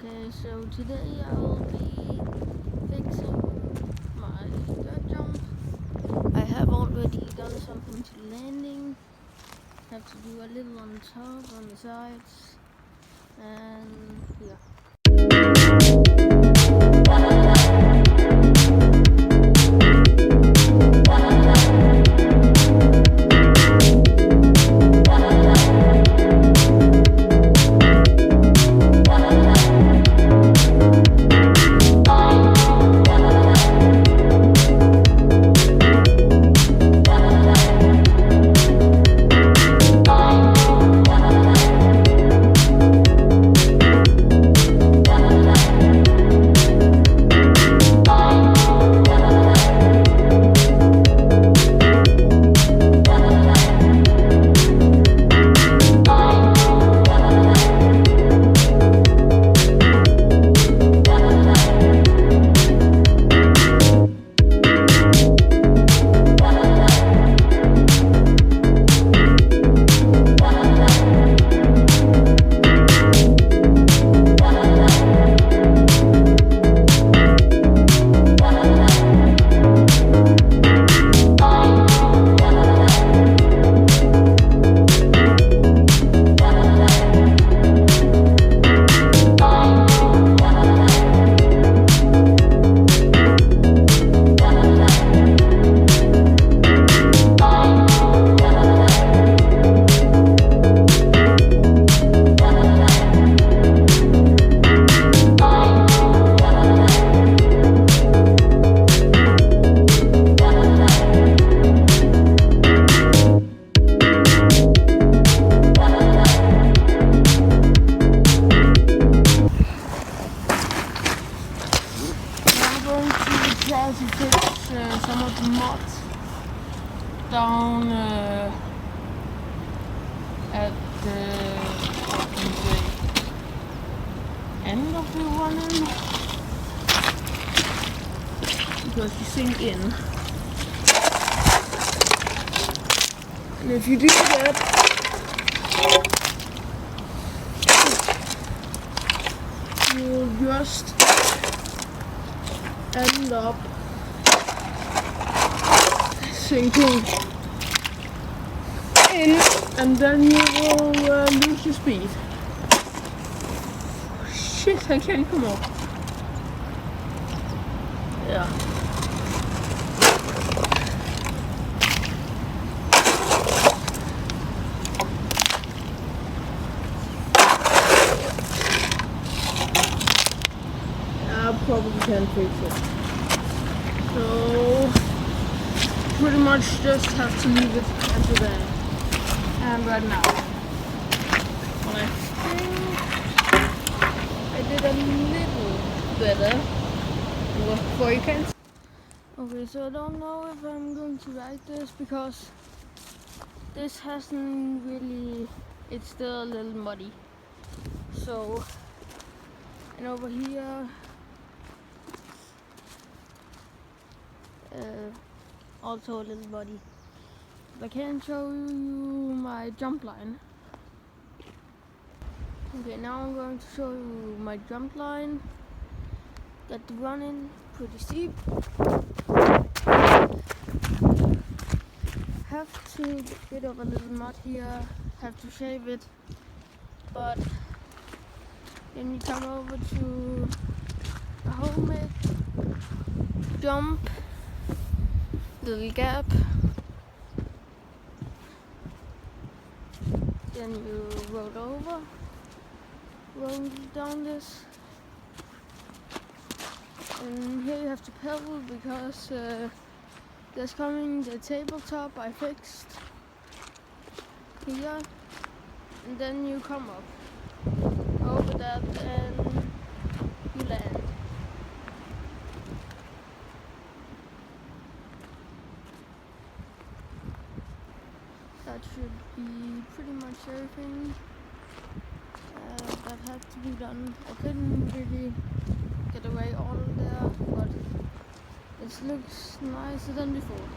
Okay, so today I will be fixing my dirt jump. I have already done something to the landing. Have to do a little on the top, on the sides, and yeah. Try to fix some of the mud down at the end of the running because you sink in, and if you do that you'll just end up sinking in, and then you will lose your speed. Shit, I can't come up. Yeah. I probably can't fix it. So pretty much just have to leave it until then. And right now, well, I think I did a little better before you can. Okay, so I don't know if I'm going to like this because this hasn't really, it's still a little muddy. So, and over here, also a little muddy. I can show you my jump line. Okay, now I'm going to show you my jump line. Got the running pretty steep. Have to get rid of a little mud here. Have to shave it. But then you come over to a homemade jump. Little gap. Then you roll down this, and here you have to pedal because there's coming the tabletop I fixed here, and then you come up over that and you land. That should be pretty much everything that had to be done. I couldn't really get away all there, but it looks nicer than before.